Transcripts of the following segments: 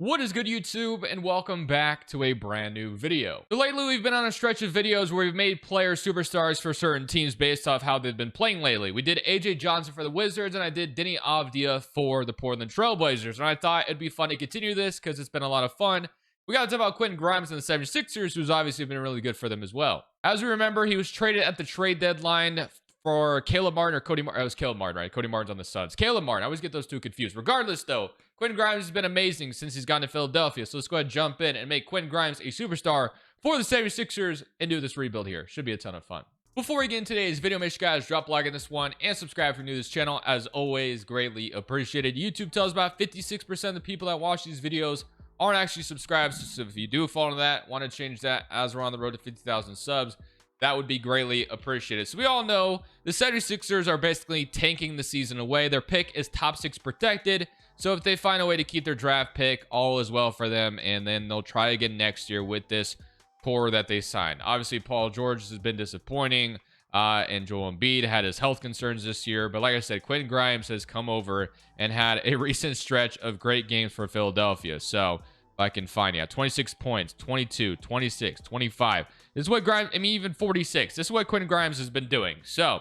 What is good, YouTube, and welcome back to a brand new video. So lately, we've been on a stretch of videos where we've made player superstars for certain teams based off how they've been playing lately. We did AJ Johnson for the Wizards, and I did Denny Avdia for the Portland Trailblazers. And I thought it'd be fun to continue this because it's been a lot of fun. We got to talk about Quentin Grimes and the 76ers, who's obviously been really good for them as well. As we remember, he was traded at the trade deadline for Caleb Martin or Cody Martin. It was Caleb Martin, right? Cody Martin's on the Suns. Caleb Martin. I always get those two confused. Regardless, though, Quentin Grimes has been amazing since he's gone to Philadelphia. So let's go ahead and jump in and make Quentin Grimes a superstar for the 76ers and do this rebuild here. Should be a ton of fun. Before we get into today's video, make sure you guys drop a like on this one and subscribe if you're new to this channel. As always, greatly appreciated. YouTube tells about 56% of the people that watch these videos aren't actually subscribed. So if you do fall into that, want to change that as we're on the road to 50,000 subs, that would be greatly appreciated. So we all know the 76ers are basically tanking the season away. Their pick is top 6 protected. So if they find a way to keep their draft pick, all is well for them. And then they'll try again next year with this core that they signed. Obviously, Paul George has been disappointing. And Joel Embiid had his health concerns this year. But like I said, Quentin Grimes has come over and had a recent stretch of great games for Philadelphia. So I can find 26 points, 22, 26, 25. This is what Grimes, even 46. This is what Quentin Grimes has been doing. So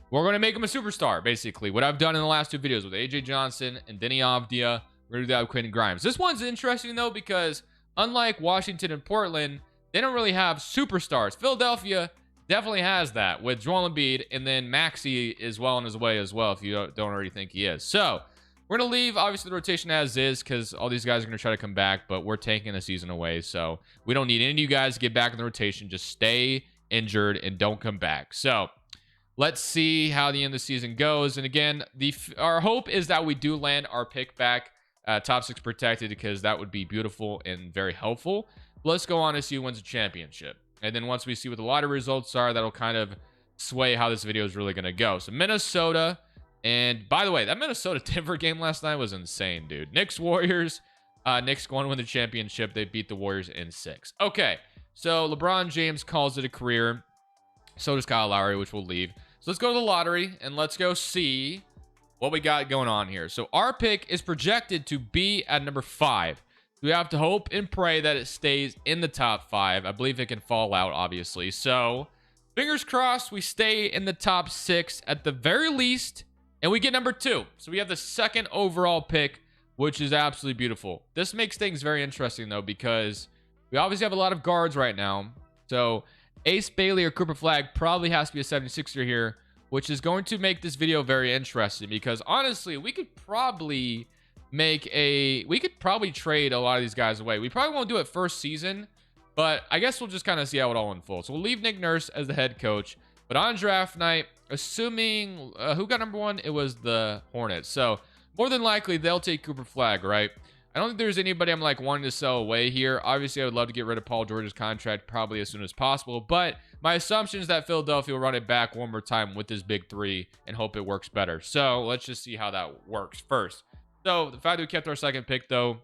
we're going to make him a superstar, basically. What I've done in the last two videos with AJ Johnson and Denny Avdia, we're going to do that with Quentin Grimes. This one's interesting, though, because unlike Washington and Portland, they don't really have superstars. Philadelphia definitely has that with Joel Embiid, and then Maxey is well on his way as well, if you don't already think he is. So we're going to leave, obviously, the rotation as is because all these guys are going to try to come back, but we're taking the season away. So we don't need any of you guys to get back in the rotation. Just stay injured and don't come back. So let's see how the end of the season goes. And again, our hope is that we do land our pick back top 6 protected because that would be beautiful and very helpful. Let's go on to see who wins the championship. And then once we see what the lottery results are, that'll kind of sway how this video is really going to go. So Minnesota. And by the way, that Minnesota-Denver game last night was insane, dude. Knicks-Warriors. Knicks going to win the championship. They beat the Warriors in 6. Okay, so LeBron James calls it a career. So does Kyle Lowry, which we'll leave. So let's go to the lottery, and let's go see what we got going on here. So our pick is projected to be at number 5. We have to hope and pray that it stays in the top 5. I believe it can fall out, obviously. So fingers crossed we stay in the top 6 at the very least. And we get number 2. So we have the second overall pick, which is absolutely beautiful. This makes things very interesting, though, because we obviously have a lot of guards right now. So Ace Bailey or Cooper Flag probably has to be a 76er here, which is going to make this video very interesting because, honestly, we could probably trade a lot of these guys away. We probably won't do it first season, but I guess we'll just kind of see how it all unfolds. So we'll leave Nick Nurse as the head coach. But on draft night, assuming who got number 1, it was the Hornets. So more than likely they'll take Cooper Flag, right? I don't think there's anybody I'm like wanting to sell away here. Obviously, I would love to get rid of Paul George's contract probably as soon as possible. But my assumption is that Philadelphia will run it back one more time with this big 3 and hope it works better. So let's just see how that works first. So the fact that we kept our second pick, though,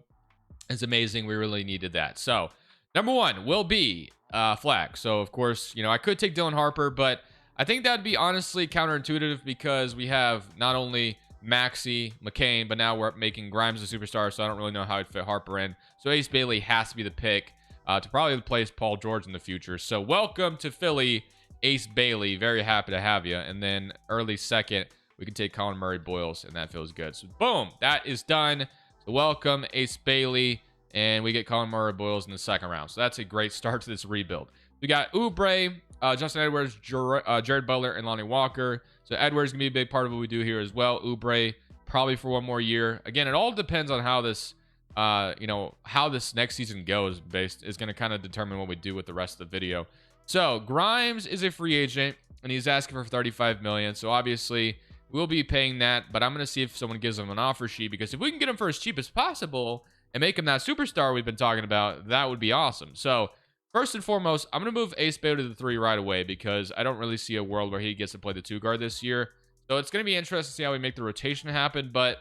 is amazing. We really needed that. So number 1 will be Flag. So, of course, I could take Dylan Harper, but I think that'd be honestly counterintuitive because we have not only Maxey, McCain, but now we're making Grimes a superstar, so I don't really know how I'd fit Harper in. So Ace Bailey has to be the pick to probably replace Paul George in the future. So welcome to Philly, Ace Bailey. Very happy to have you. And then early second, we can take Colin Murray-Boyles, and that feels good. So boom, that is done. So welcome, Ace Bailey, and we get Colin Murray-Boyles in the second round. So that's a great start to this rebuild. We got Oubre, Justin Edwards, Jared Butler, and Lonnie Walker. So Edwards going to be a big part of what we do here as well. Oubre probably for one more year. Again, it all depends on how this, how this next season goes. Is going to kind of determine what we do with the rest of the video. So Grimes is a free agent, and he's asking for $35 million. So obviously we'll be paying that, but I'm going to see if someone gives him an offer sheet because if we can get him for as cheap as possible and make him that superstar we've been talking about, that would be awesome. So first and foremost, I'm going to move Ace Bailey to the 3 right away because I don't really see a world where he gets to play the 2 guard this year. So it's going to be interesting to see how we make the rotation happen, but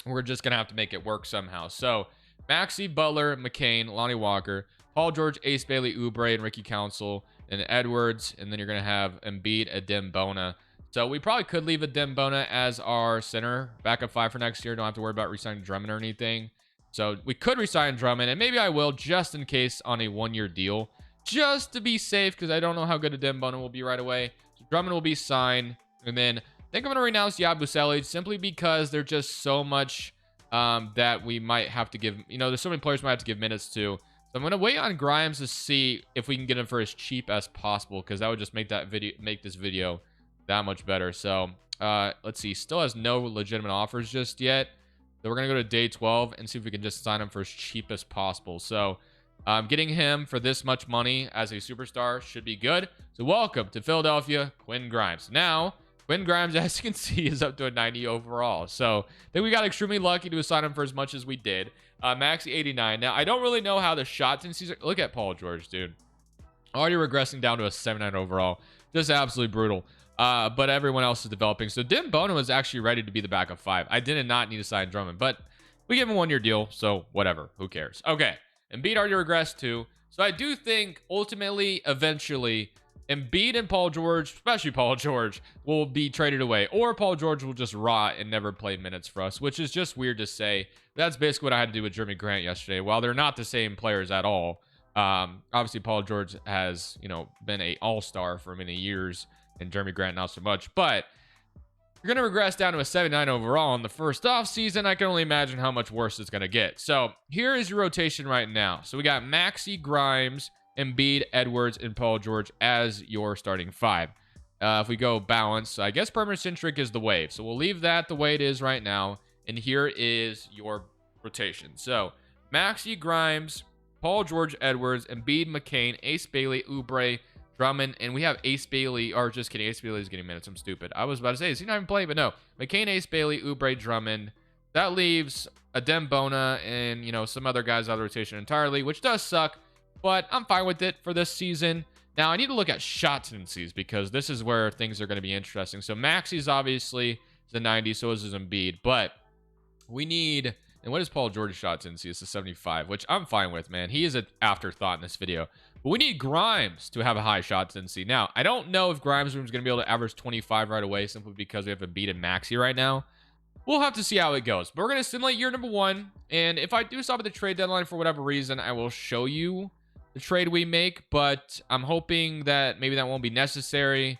we're just going to have to make it work somehow. So Maxey, Butler, McCain, Lonnie Walker, Paul George, Ace Bailey, Oubre, and Ricky Council, and Edwards, and then you're going to have Embiid, Adem Bona. So we probably could leave Adem Bona as our center backup 5 for next year. Don't have to worry about re-signing Drummond or anything. So we could resign Drummond, and maybe I will just in case on a 1-year deal, just to be safe, because I don't know how good a Dembona will be right away. So Drummond will be signed, and then I think I'm going to renounce Yabusele simply because there's just so much that we might have to give, there's so many players we might have to give minutes to. So I'm going to wait on Grimes to see if we can get him for as cheap as possible, because that would just make this video that much better. So let's see, still has no legitimate offers just yet. So we're going to go to day 12 and see if we can just sign him for as cheap as possible. So getting him for this much money as a superstar should be good. So welcome to Philadelphia, Quentin Grimes. Now, Quentin Grimes, as you can see, is up to a 90 overall. So I think we got extremely lucky to assign him for as much as we did. Maxi 89. Now, I don't really know how the shot tendencies are. Look at Paul George, dude. Already regressing down to a 79 overall. Just absolutely brutal. But everyone else is developing. So Dembona was actually ready to be the backup 5. I did not need to sign Drummond, but we gave him a 1-year deal, so whatever. Who cares? Okay. Embiid already regressed too. So I do think ultimately, eventually, Embiid and Paul George, especially Paul George, will be traded away. Or Paul George will just rot and never play minutes for us, which is just weird to say. That's basically what I had to do with Jeremy Grant yesterday. While they're not the same players at all, obviously Paul George has, been an all-star for many years, and Jeremy Grant not so much. But you're going to regress down to a 79 overall in the first off season. I can only imagine how much worse it's going to get. So here is your rotation right now. So we got Maxi, Grimes, Embiid, Edwards, and Paul George as your starting 5. If we go balance, I guess permanent centric is the wave. So we'll leave that the way it is right now. And here is your rotation. So Maxi, Grimes, Paul George, Edwards, Embiid, McCain, Ace Bailey, Oubre, Drummond, and we have Ace Bailey, or just kidding, Ace Bailey is getting minutes. I'm stupid. I was about to say, is he not even playing? But no. McCain, Ace Bailey, Oubre, Drummond. That leaves a Dembona and, some other guys out of the rotation entirely, which does suck, but I'm fine with it for this season. Now, I need to look at shot tendencies because this is where things are going to be interesting. So Maxi's obviously the 90, so is his Embiid, but we need, and what is Paul George's shot tendency? It's a 75, which I'm fine with, man. He is an afterthought in this video. But we need Grimes to have a high shot tendency. Now, I don't know if Grimes is going to be able to average 25 right away simply because we have Embiid and Maxi right now. We'll have to see how it goes. But we're going to simulate year number 1. And if I do stop at the trade deadline for whatever reason, I will show you the trade we make. But I'm hoping that maybe that won't be necessary.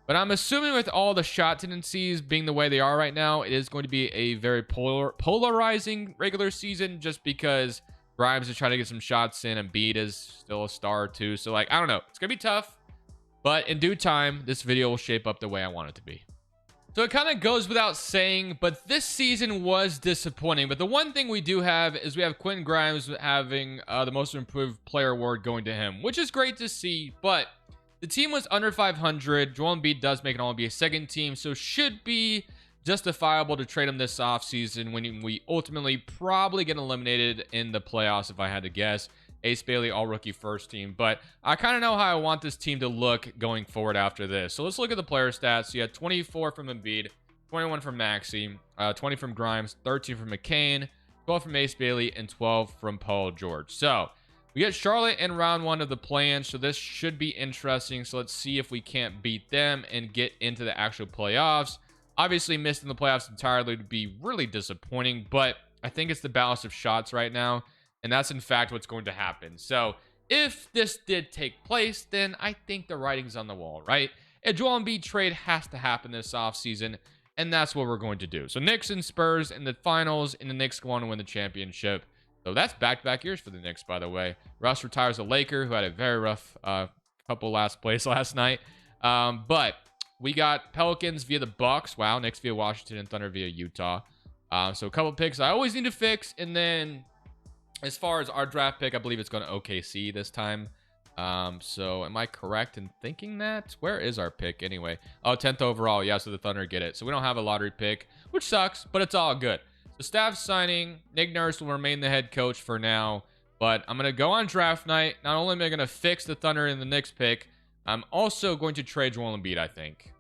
But I'm assuming with all the shot tendencies being the way they are right now, it is going to be a very polarizing regular season just because Grimes is trying to get some shots in, and Embiid is still a star too. So, I don't know. It's going to be tough. But in due time, this video will shape up the way I want it to be. So it kind of goes without saying, but this season was disappointing. But the one thing we do have is we have Quentin Grimes having the most improved player award going to him, which is great to see. But the team was under 500. Joel Embiid does make it all be a second team, so should be justifiable to trade him this offseason when we ultimately probably get eliminated in the playoffs, if I had to guess. Ace Bailey, all rookie first team. But I kind of know how I want this team to look going forward after this. So let's look at the player stats. You had 24 from Embiid, 21 from Maxi, 20 from Grimes, 13 from McCain, 12 from Ace Bailey, and 12 from Paul George. So we get Charlotte in round 1 of the play-in, so this should be interesting. So let's see if we can't beat them and get into the actual playoffs. Obviously, missing the playoffs entirely would be really disappointing, but I think it's the balance of shots right now, and that's in fact what's going to happen. So if this did take place, then I think the writing's on the wall, right? A Joel Embiid trade has to happen this offseason, and that's what we're going to do. So Knicks and Spurs in the finals, and the Knicks go on to win the championship. So that's back-to-back years for the Knicks, by the way. Russ retires a Laker who had a very rough couple last plays last night. But we got Pelicans via the Bucks. Wow, Knicks via Washington and Thunder via Utah. So a couple picks I always need to fix. And then as far as our draft pick, I believe it's going to OKC this time. So am I correct in thinking that? Where is our pick anyway? Oh, 10th overall. Yeah, so the Thunder get it. So we don't have a lottery pick, which sucks, but it's all good. So staff signing, Nick Nurse will remain the head coach for now, but I'm going to go on draft night. Not only am I going to fix the Thunder and the Knicks pick, I'm also going to trade Joel Embiid, I think.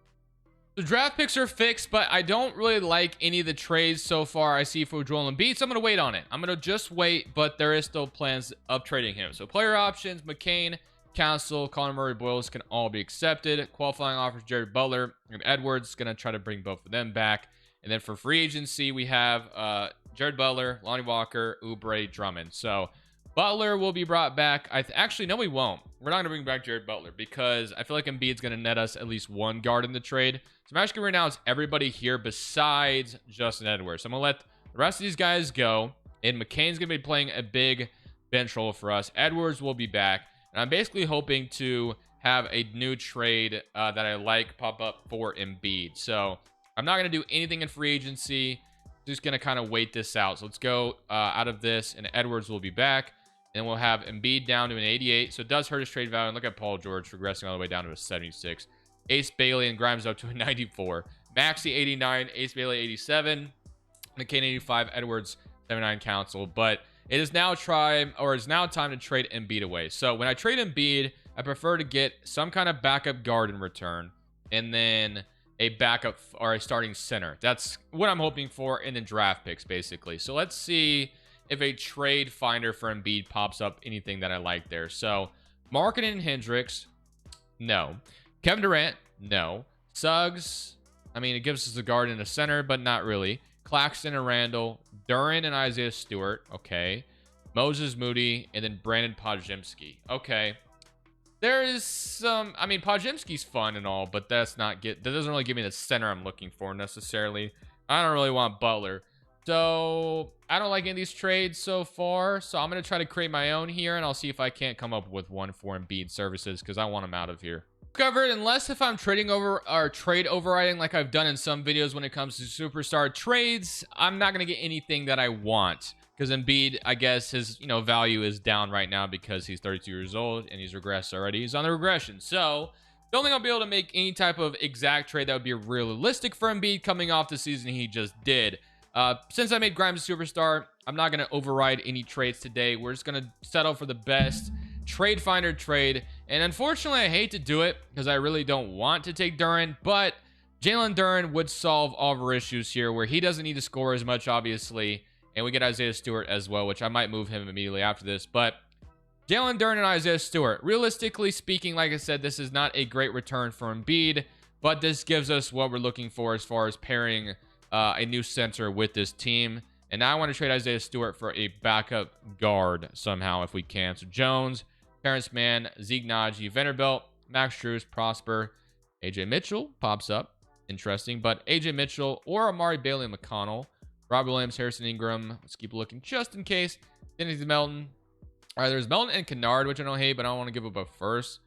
The draft picks are fixed, but I don't really like any of the trades so far I see for Joel Embiid, so I'm going to wait on it. I'm going to just wait, but there is still plans of trading him. So player options, McCain, Council, Colin Murray, Boyles can all be accepted. Qualifying offers, Jared Butler and Edwards, going to try to bring both of them back. And then for free agency, we have Jared Butler, Lonnie Walker, Oubre, Drummond. So Butler will be brought back. Actually, no, we won't. We're not going to bring back Jared Butler because I feel like Embiid's going to net us at least one guard in the trade. So I'm actually going to announce everybody here besides Justin Edwards. So I'm going to let the rest of these guys go. And McCain's going to be playing a big bench role for us. Edwards will be back. And I'm basically hoping to have a new trade that I like pop up for Embiid. So I'm not going to do anything in free agency. Just going to kind of wait this out. So let's go out of this, and Edwards will be back. And we'll have Embiid down to an 88. So it does hurt his trade value. And look at Paul George progressing all the way down to a 76. Ace Bailey and Grimes up to a 94. Maxey 89, Ace Bailey 87, McCain 85, Edwards 79 Council. But it is now time to trade Embiid away. So when I trade Embiid, I prefer to get some kind of backup guard in return, and then a backup or a starting center. That's what I'm hoping for in the draft picks, basically. So let's see if a trade finder for Embiid pops up anything that I like there. So Markkanen and Hendricks, no. Kevin Durant, no. Suggs, I mean, it gives us a guard and a center, but not really. Claxton and Randall, Duran and Isaiah Stewart, okay. Moses Moody, and then Brandon Podziemski. Okay. There is some, I mean, Podziemski's fun and all, but that doesn't really give me the center I'm looking for necessarily. I don't really want Butler. So I don't like any of these trades so far. So I'm going to try to create my own here, and I'll see if I can't come up with one for Embiid services because I want him out of here. Covered, unless if I'm trading over or trade overriding like I've done in some videos when it comes to superstar trades, I'm not going to get anything that I want. Because Embiid, I guess his value is down right now because he's 32 years old and he's regressed already. He's on the regression. So don't think I'll be able to make any type of exact trade that would be realistic for Embiid coming off the season he just did. Since I made Grimes a superstar, I'm not going to override any trades today. We're just going to settle for the best trade finder trade. And unfortunately, I hate to do it because I really don't want to take Duran, but Jalen Duran would solve all of our issues here where he doesn't need to score as much, obviously. And we get Isaiah Stewart as well, which I might move him immediately after this. But Jalen Duran and Isaiah Stewart, realistically speaking, like I said, this is not a great return for Embiid, but this gives us what we're looking for as far as pairing a new center with this team. And now I want to trade Isaiah Stewart for a backup guard somehow if we can. So Jones, Terrence Mann, Zeke Naji, Vanderbilt, Max Strus, Prosper, AJ Mitchell pops up. Interesting. But AJ Mitchell or Amari Bailey and McConnell. Rob Williams, Harrison Ingram. Let's keep looking just in case. Dennis Melton. All right, there's Melton and Kennard, which I don't hate, but I don't want to give up a first.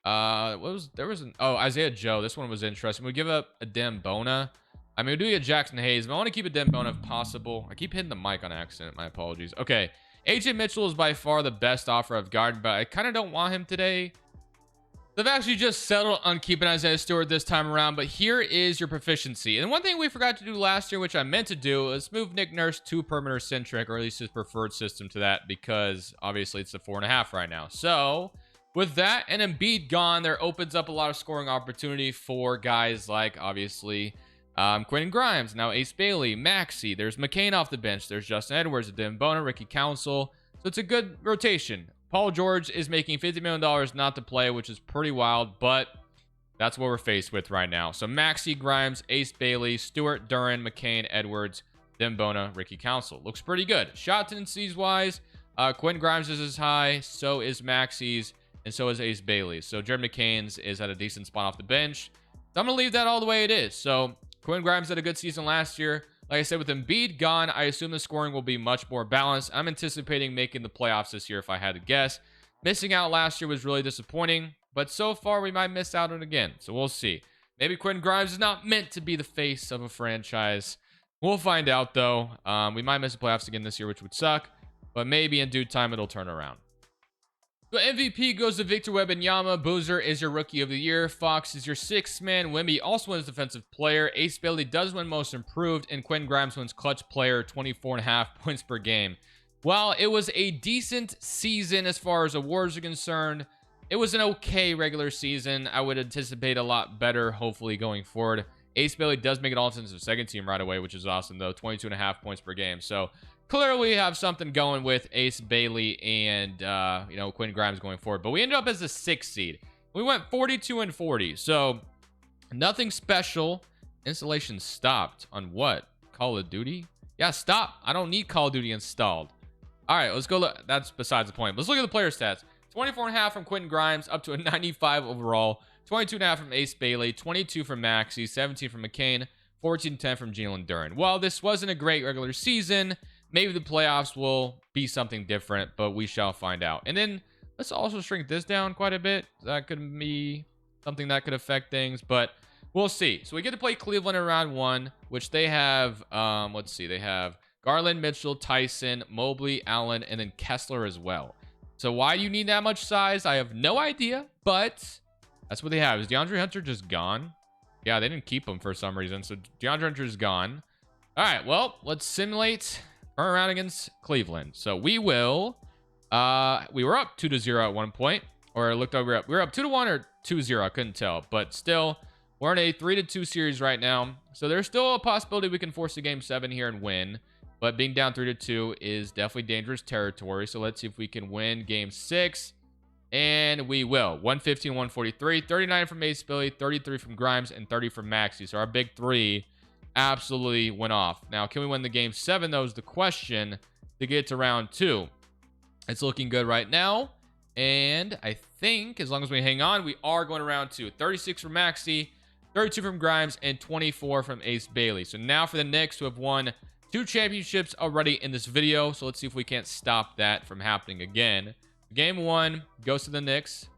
Isaiah Joe. This one was interesting. We give up a Dembona. I mean, we do get Jackson Hayes, but I want to keep a Dembona if possible. I keep hitting the mic on accident. My apologies. Okay, AJ Mitchell is by far the best offer I've gotten, but I kind of don't want him today. They've actually just settled on keeping Isaiah Stewart this time around, but here is your proficiency. And one thing we forgot to do last year, which I meant to do, is move Nick Nurse to perimeter centric, or at least his preferred system to that, because obviously it's the 4.5 right now. So with that and Embiid gone, there opens up a lot of scoring opportunity for guys like obviously Quentin Grimes, now Ace Bailey, Maxey. There's McCain off the bench. There's Justin Edwards, Dembona, Ricky Council. So it's a good rotation. Paul George is making $50 million not to play, which is pretty wild, but that's what we're faced with right now. So Maxey, Grimes, Ace Bailey, Stewart, Duran, McCain, Edwards, Dembona, Ricky Council. Looks pretty good. Shot tendencies wise, Quentin Grimes is as high, so is Maxey's, and so is Ace Bailey's. So Jared McCain's is at a decent spot off the bench. So I'm going to leave that all the way it is. So Quentin Grimes had a good season last year. Like I said, with Embiid gone, I assume the scoring will be much more balanced. I'm anticipating making the playoffs this year if I had to guess. Missing out last year was really disappointing, but so far we might miss out on it again. So we'll see. Maybe Quentin Grimes is not meant to be the face of a franchise. We'll find out, though. We might miss the playoffs again this year, which would suck, but maybe in due time it'll turn around. So MVP goes to Victor Wembanyama. Boozer is your Rookie of the Year. Fox is your 6th man. Wemby also wins Defensive Player. Ace Bailey does win Most Improved. And Quentin Grimes wins Clutch Player, 24.5 points per game. While it was a decent season as far as awards are concerned, it was an okay regular season. I would anticipate a lot better, hopefully, going forward. Ace Bailey does make it all into the second team right away, which is awesome, though. 22.5 points per game. So clearly we have something going with Ace Bailey and Quentin Grimes going forward, but we ended up as the 6th seed. We went 42-40, so nothing special Installation stopped. On what? Call of Duty? Yeah, stop. I don't need Call of Duty installed. All right, let's go look. That's besides the point. Let's look at the player stats. 24.5 from Quentin Grimes, up to a 95 overall. 22.5 from Ace Bailey. 22 from Maxey. 17 from McCain. 14-10 from Jalen Duren. Well, this wasn't a great regular season. Maybe the playoffs will be something different, but we shall find out. And then let's also shrink this down quite a bit. That could be something that could affect things, but we'll see. So we get to play Cleveland in round 1, which they have, let's see, they have Garland, Mitchell, Tyson, Mobley, Allen, and then Kessler as well. So why do you need that much size? I have no idea, but that's what they have. Is DeAndre Hunter just gone? Yeah, they didn't keep him for some reason, so DeAndre Hunter is gone. All right, well, let's simulate turn around against Cleveland. So we will, we were up 2-0 at one point, or it looked like we were up 2-1 or 2-0, I couldn't tell, but still, we're in a 3-2 series right now. So there's still a possibility we can force a game 7 here and win, but being down 3-2 is definitely dangerous territory. So let's see if we can win game 6, and we will. 115, 143, 39 from Ace Billy, 33 from Grimes, and 30 from Maxey. So our big 3 absolutely went off. Now, can we win the game 7, though, is the question to get to round 2. It's looking good right now, and I think as long as we hang on, we are going to round 2. 36 from Maxey, 32 from Grimes, and 24 from Ace Bailey. So now for the Knicks, who have won 2 championships already in this video. So let's see if we can't stop that from happening again. Game 1 goes to the Knicks.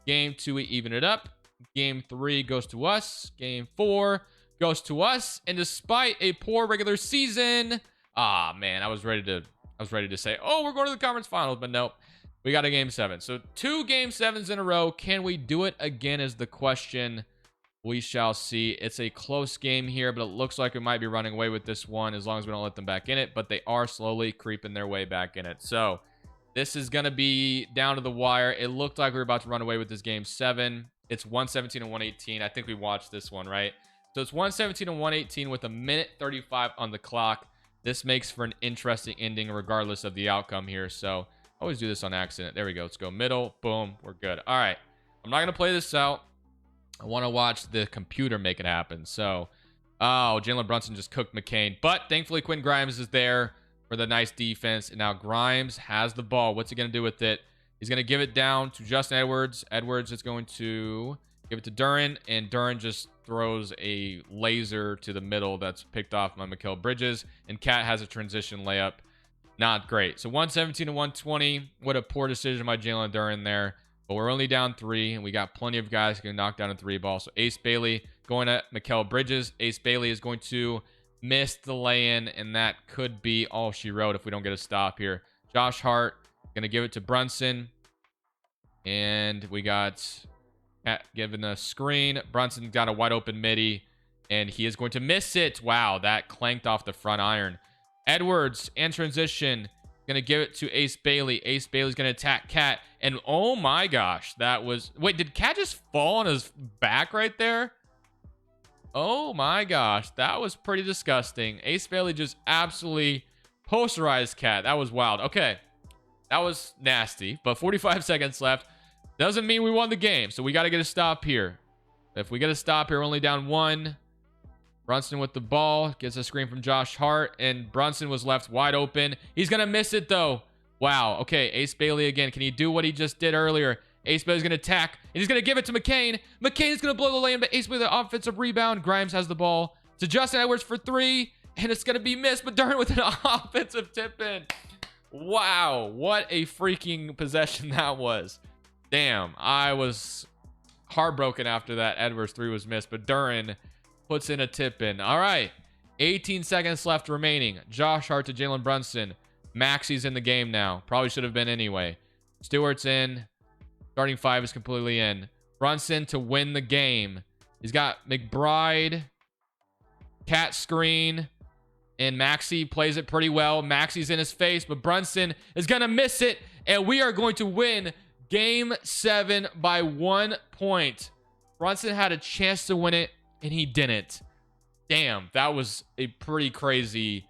Game 2, we even it up. Game 3 goes to us. Game 4 goes to us. And despite a poor regular season, man, I was ready to say, oh, we're going to the conference finals, but nope. We got a game 7. So 2 game 7s in a row. Can we do it again is the question. We shall see. It's a close game here, but it looks like we might be running away with this one as long as we don't let them back in it, but they are slowly creeping their way back in it. So this is going to be down to the wire. It looked like we were about to run away with this game 7. It's 117 and 118. I think we watched this one, right? So it's 117 and 118 with a minute 35 on the clock. This makes for an interesting ending regardless of the outcome here. So I always do this on accident. There we go. Let's go middle. Boom. We're good. All right. I'm not going to play this out. I want to watch the computer make it happen. So, oh, Jalen Brunson just cooked McCain. But thankfully, Quentin Grimes is there for the nice defense. And now Grimes has the ball. What's he going to do with it? He's going to give it down to Justin Edwards. Edwards is going to give it to Duren. And Duren just throws a laser to the middle that's picked off by Mikal Bridges. And Cat has a transition layup. Not great. So 117 to 120. What a poor decision by Jalen Duren there. But we're only down 3, and we got plenty of guys who can knock down a 3 ball. So Ace Bailey going at Mikal Bridges. Ace Bailey is going to miss the lay-in, and that could be all she wrote if we don't get a stop here. Josh Hart going to give it to Brunson. And we got Cat giving a screen. Brunson got a wide open midi, and he is going to miss it. Wow, that clanked off the front iron. Edwards in transition. Going to give it to Ace Bailey. Ace Bailey's going to attack Cat. And oh my gosh, that was... Wait, did Cat just fall on his back right there? Oh my gosh, that was pretty disgusting. Ace Bailey just absolutely posterized Cat. That was wild. Okay, that was nasty. But 45 seconds left. Doesn't mean we won the game. So we got to get a stop here. If we get a stop here, we're only down 1. Brunson with the ball. Gets a screen from Josh Hart. And Brunson was left wide open. He's going to miss it, though. Wow. Okay, Ace Bailey again. Can he do what he just did earlier? Ace Bailey's going to attack. And he's going to give it to McCain. McCain is going to blow the lane, but Ace Bailey, the offensive rebound. Grimes has the ball to Justin Edwards for 3. And it's going to be missed, but Duren with an offensive tip-in. Wow. What a freaking possession that was. Damn. I was heartbroken after that Edwards 3 was missed, but Duren puts in a tip-in. All right. 18 seconds left remaining. Josh Hart to Jalen Brunson. Maxey's in the game now. Probably should have been anyway. Stewart's in. Starting 5 is completely in. Brunson to win the game. He's got McBride. Cat screen. And Maxey plays it pretty well. Maxey's in his face, but Brunson is going to miss it. And we are going to win Game 7 by 1 point. Brunson had a chance to win it, and he didn't. Damn, that was a pretty crazy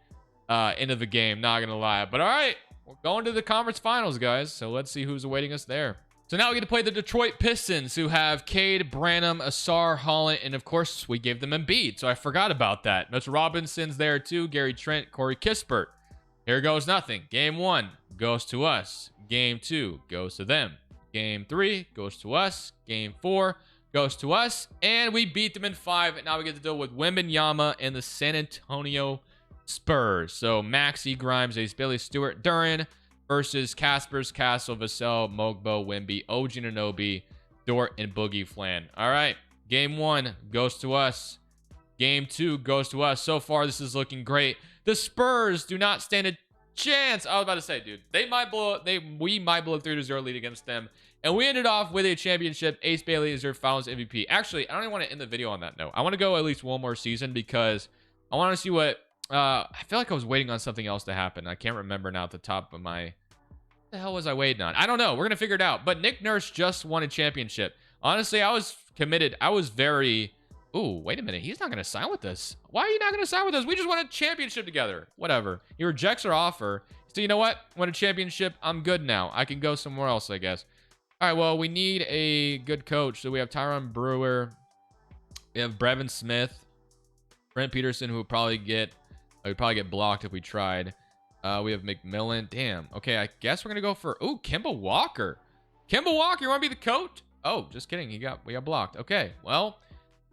end of the game, not gonna lie. But all right, we're going to the conference finals, guys. So let's see who's awaiting us there. So now we get to play the Detroit Pistons, who have Cade, Branham, Asar, Holland, and of course, we gave them Embiid, so I forgot about that. Mitchell Robinson's there too, Gary Trent, Corey Kispert. Here goes nothing. Game 1 goes to us. Game 2 goes to them. Game 3 goes to us. Game 4 goes to us. And we beat them in 5. And now we get to deal with Wembanyama and the San Antonio Spurs. So Maxey, Grimes, Ace Bailey, Stewart, Duran versus Caspers, Castle, Vassell, Mogbo, Wemby, OG Anunoby, Dort, and Boogie Flan. All right. Game 1 goes to us. Game 2 goes to us. So far, this is looking great. The Spurs do not stand a chance. I was about to say, dude, we might blow a 3-0 lead against them. And we ended off with a championship. Ace Bailey is their finals MVP. Actually, I don't even want to end the video on that note. I want to go at least one more season because I want to see what I feel like I was waiting on something else to happen. I can't remember now at the top of my... What the hell was I waiting on? I don't know. We're going to figure it out. But Nick Nurse just won a championship. Honestly, I was committed. I was very... Ooh, wait a minute. He's not going to sign with us. Why are you not going to sign with us? We just won a championship together. Whatever. He rejects our offer. So you know what? Won a championship. I'm good now. I can go somewhere else, I guess. All right, well, we need a good coach. So we have Tyronn Brewer. We have Brevin Smith. Brent Peterson, who would probably get blocked if we tried. We have McMillan. Damn. Okay, I guess we're going to go for... Ooh, Kemba Walker. Kemba Walker, you want to be the coach? Oh, just kidding. We got blocked. Okay, well...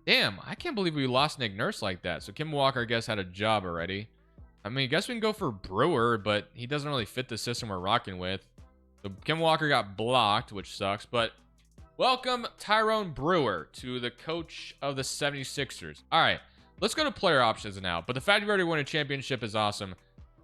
Damn, I can't believe we lost Nick Nurse like that. So Kemba Walker, I guess, had a job already. I mean, I guess we can go for Brewer, but he doesn't really fit the system we're rocking with. So Kemba Walker got blocked, which sucks. But welcome Tyrone Brewer to the coach of the 76ers. All right, let's go to player options now. But the fact we already won a championship is awesome.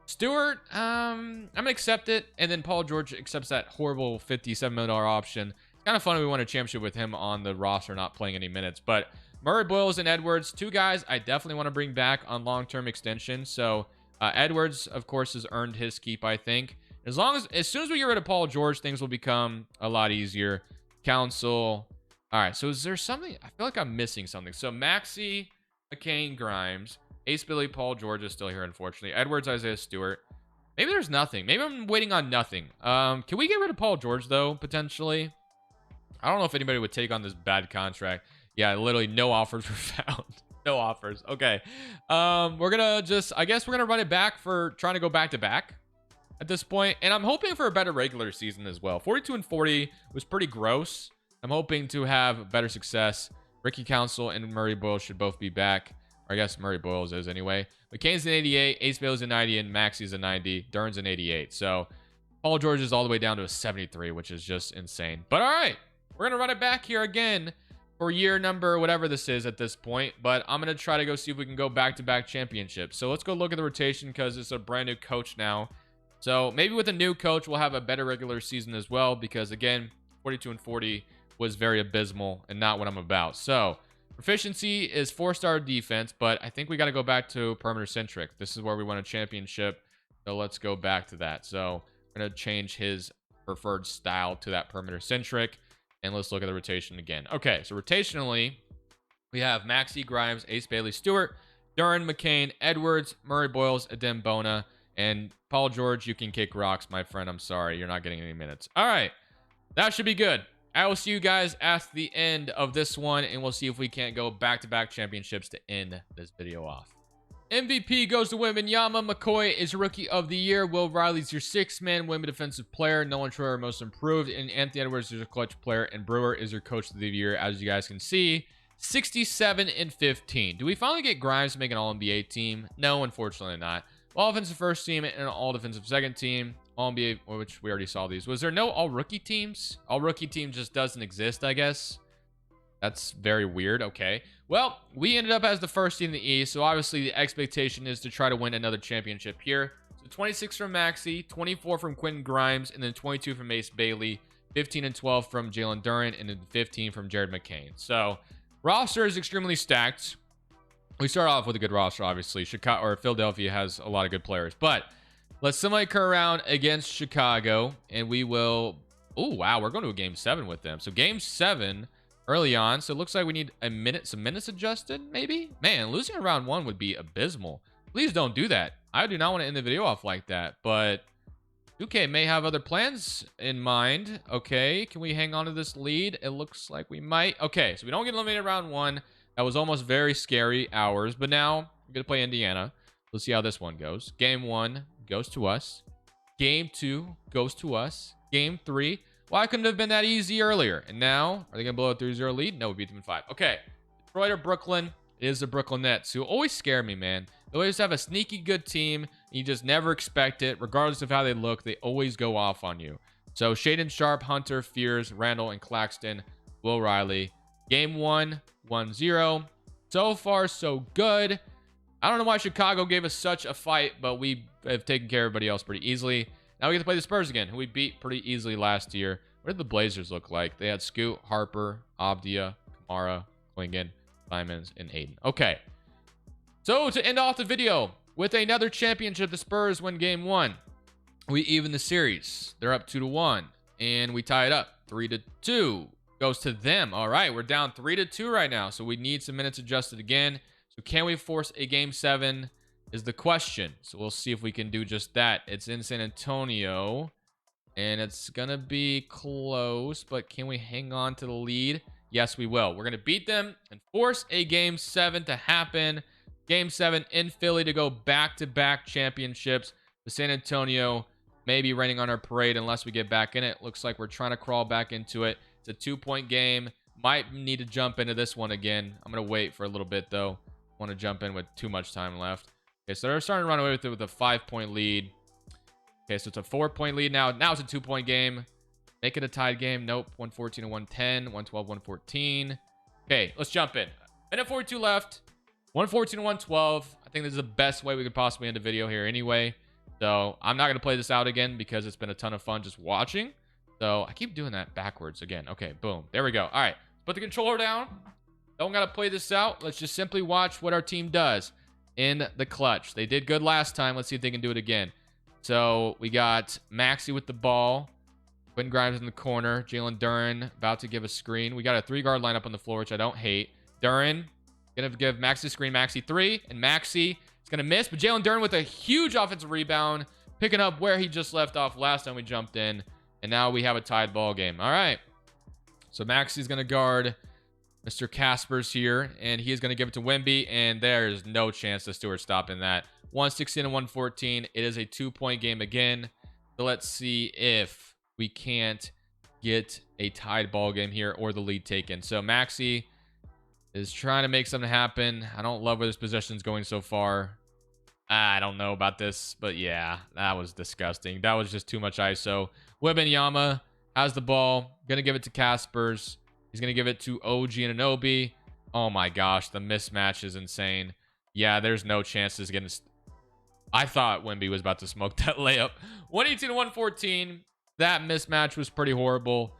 Stewart, I'm going to accept it. And then Paul George accepts that horrible $57 million option. It's kind of funny we won a championship with him on the roster, not playing any minutes. But Murray, Boyles, and Edwards, two guys I definitely want to bring back on long-term extension. So Edwards, of course, has earned his keep, I think. As soon as we get rid of Paul George, things will become a lot easier. Council. All right, so is there something? I feel like I'm missing something. So Maxey, McCain, Grimes, Ace Billy, Paul George is still here, unfortunately. Edwards, Isaiah Stewart. Maybe there's nothing. Maybe I'm waiting on nothing. Can we get rid of Paul George, though, potentially? I don't know if anybody would take on this bad contract. Yeah, literally no offers were found. No offers. Okay. We're going to I guess we're going to run it back for trying to go back-to-back at this point. And I'm hoping for a better regular season as well. 42-40 was pretty gross. I'm hoping to have better success. Ricky Council and Murray Boyles should both be back. Or I guess Murray Boyles is anyway. McCain's an 88. Ace Bailey's a 90. And Maxey's a 90. Dern's an 88. So Paul George is all the way down to a 73, which is just insane. But all right. We're going to run it back here again for year number, whatever this is at this point. But I'm going to try to go see if we can go back-to-back championships. So let's go look at the rotation because it's a brand new coach now. So maybe with a new coach, we'll have a better regular season as well. Because again, 42-40 was very abysmal and not what I'm about. So proficiency is 4-star defense, but I think we got to go back to perimeter-centric. This is where we won a championship. So let's go back to that. So we're going to change his preferred style to that perimeter-centric. And let's look at the rotation again. Okay, so rotationally, we have Maxey, Grimes, Ace Bailey, Stewart, Duran, McCain, Edwards, Murray Boyles, Adem Bona, and Paul George. You can kick rocks, my friend. I'm sorry. You're not getting any minutes. All right. That should be good. I will see you guys at the end of this one, and we'll see if we can't go back-to-back championships to end this video off. MVP goes to Wembanyama. McCoy is Rookie of the Year. Will Riley's your 6-man Wemby Defensive Player. Nolan Schroeder Most Improved. And Anthony Edwards is your Clutch Player. And Brewer is your Coach of the Year. As you guys can see, 67-15. Do we finally get Grimes to make an All-NBA team? No, unfortunately not. All-Offensive First Team and an All-Defensive Second Team. All-NBA, which we already saw these. Was there no All-Rookie teams? All-Rookie team just doesn't exist, I guess. That's very weird. Okay. Well, we ended up as the first team in the East, so obviously the expectation is to try to win another championship here. So 26 from Maxey, 24 from Quentin Grimes, and then 22 from Ace Bailey, 15 and 12 from Jalen Duran, and then 15 from Jared McCain. So roster is extremely stacked. We start off with a good roster, obviously. Philadelphia has a lot of good players, but let's semi-cur around against Chicago, and we will... Oh, wow, we're going to a Game 7 with them. So Game 7... early on, so it looks like we need some minutes adjusted, maybe? Man, losing in round 1 would be abysmal. Please don't do that. I do not want to end the video off like that, but 2K may have other plans in mind. Okay, can we hang on to this lead? It looks like we might. Okay, so we don't get eliminated round 1. That was almost very scary hours, but now we're going to play Indiana. Let's see how this one goes. Game 1 goes to us. Game 2 goes to us. Game 3. Why couldn't it have been that easy earlier? And now, are they going to blow a 3-0 lead? No, we beat them in 5. Okay, Detroit or Brooklyn. It is the Brooklyn Nets, who always scare me, man. They always have a sneaky good team, and you just never expect it. Regardless of how they look, they always go off on you. So, Shaden Sharp, Hunter, Fears, Randall, and Claxton, Will Riley. Game 1, 1-0. So far, so good. I don't know why Chicago gave us such a fight, but we have taken care of everybody else pretty easily. Now we get to play the Spurs again, who we beat pretty easily last year. What did the Blazers look like? They had Scoot, Harper, Abdia, Kamara, Klingon, Simons, and Hayden. Okay. So to end off the video with another championship, the Spurs win game 1. We even the series. They're up 2-1, and we tie it up 3-2. Goes to them. All right, we're down 3-2 right now, so we need some minutes adjusted again. So can we force a game 7 is the question. So we'll see if we can do just that. It's in San Antonio, and it's going to be close, but can we hang on to the lead? Yes, we will. We're going to beat them and force a game 7 to happen. Game 7 in Philly to go back-to-back championships. The San Antonio may be raining on our parade unless we get back in it. Looks like we're trying to crawl back into it. It's a 2-point game. Might need to jump into this one again. I'm going to wait for a little bit, though. Want to jump in with too much time left. Okay, so they're starting to run away with it with a 5-point lead. Okay, so it's a 4-point lead now. Now it's a 2-point game. Make it a tied game. Nope. 114 to 110. 112, 114. Okay, let's jump in. Minute 42 left. 114 to 112. I think this is the best way we could possibly end the video here anyway. So I'm not going to play this out again because it's been a ton of fun just watching. So I keep doing that backwards again. Okay, boom. There we go. All right, put the controller down. Don't got to play this out. Let's just simply watch what our team does in the clutch. They did good last time. Let's see if they can do it again. So we got Maxey with the ball. Quentin Grimes in the corner. Jalen Duren about to give a screen. We got a 3-guard lineup on the floor, which I don't hate. Duren going to give Maxey a screen. Maxey 3. And Maxey is going to miss. But Jalen Duren with a huge offensive rebound. Picking up where he just left off last time we jumped in. And now we have a tied ball game. All right. So Maxey's going to guard Mr. Caspers here. And he is going to give it to Wemby. And there is no chance that Stewart's stopping that. 116 and 114. It is a 2-point game again. So let's see if we can't get a tied ball game here or the lead taken. So Maxey is trying to make something happen. I don't love where this possession is going so far. I don't know about this, but yeah, that was disgusting. That was just too much ISO. Wembanyama has the ball. Going to give it to Caspers. He's going to give it to OG and Anunoby. Oh my gosh, the mismatch is insane. Yeah, there's no chance this is getting... I thought Wemby was about to smoke that layup. 118 to 114. That mismatch was pretty horrible.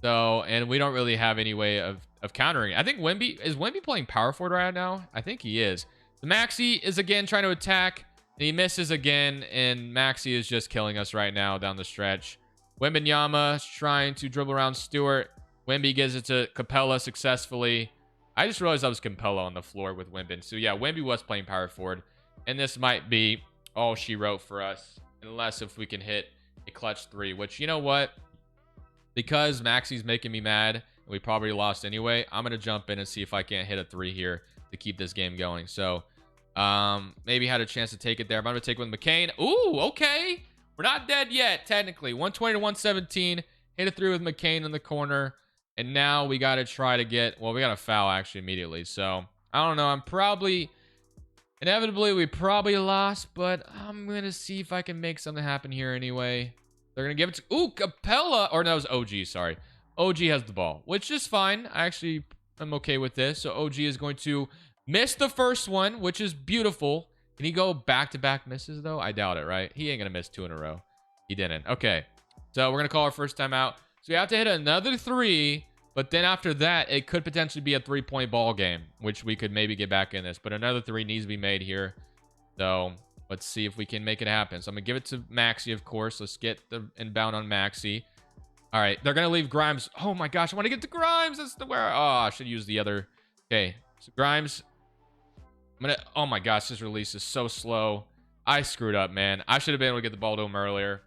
So, and we don't really have any way of countering it. I think is Wemby playing power forward right now? I think he is. So Maxey is again trying to attack, and he misses again, and Maxey is just killing us right now down the stretch. Wembanyama is trying to dribble around Stewart. Wemby gives it to Capella successfully. I just realized I was Capella on the floor with Wemby. So yeah, Wemby was playing power forward, and this might be all she wrote for us, unless if we can hit a clutch 3, which, you know what? Because Maxey's making me mad, and we probably lost anyway, I'm going to jump in and see if I can't hit a 3 here to keep this game going. So, maybe had a chance to take it there. I'm going to take it with McCain. Ooh, okay. We're not dead yet, technically. 120 to 117. Hit it through with McCain in the corner. And now we got to try to get... Well, we got a foul, actually, immediately. So, I don't know. I'm probably... Inevitably, we probably lost, but I'm going to see if I can make something happen here anyway. They're going to give it to... Ooh, Capella! Or no, it was OG, sorry. OG has the ball, which is fine. I actually am okay with this. So OG is going to miss the first one, which is beautiful. Can he go back-to-back misses, though? I doubt it, right? He ain't going to miss 2 in a row. He didn't. Okay. So we're going to call our first time out. So we have to hit another 3, but then after that, it could potentially be a 3-point ball game, which we could maybe get back in this. But another 3 needs to be made here. So let's see if we can make it happen. So I'm going to give it to Maxey, of course. Let's get the inbound on Maxey. All right. They're going to leave Grimes. Oh, my gosh. I want to get to Grimes. That's the where. Oh, I should use the other. Okay. So Grimes. I'm going to. Oh, my gosh. This release is so slow. I screwed up, man. I should have been able to get the ball to him earlier.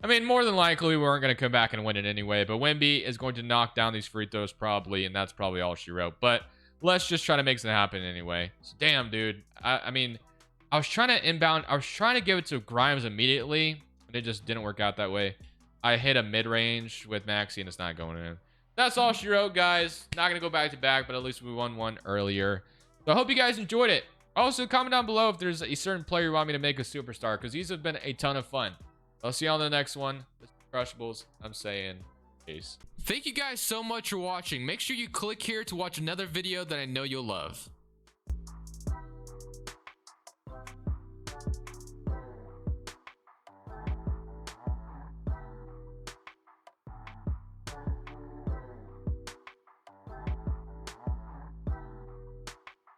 I mean, more than likely, we weren't going to come back and win it anyway, but Wemby is going to knock down these free throws probably, and that's probably all she wrote. But let's just try to make something happen anyway. So, damn, dude. I mean, I was trying to inbound. I was trying to give it to Grimes immediately, and it just didn't work out that way. I hit a mid-range with Maxi, and it's not going in. That's all she wrote, guys. Not going to go back-to-back, but at least we won one earlier. So I hope you guys enjoyed it. Also, comment down below if there's a certain player you want me to make a superstar, because these have been a ton of fun. I'll see you on the next one. This is Crushables. I'm saying peace. Thank you guys so much for watching. Make sure you click here to watch another video that I know you'll love.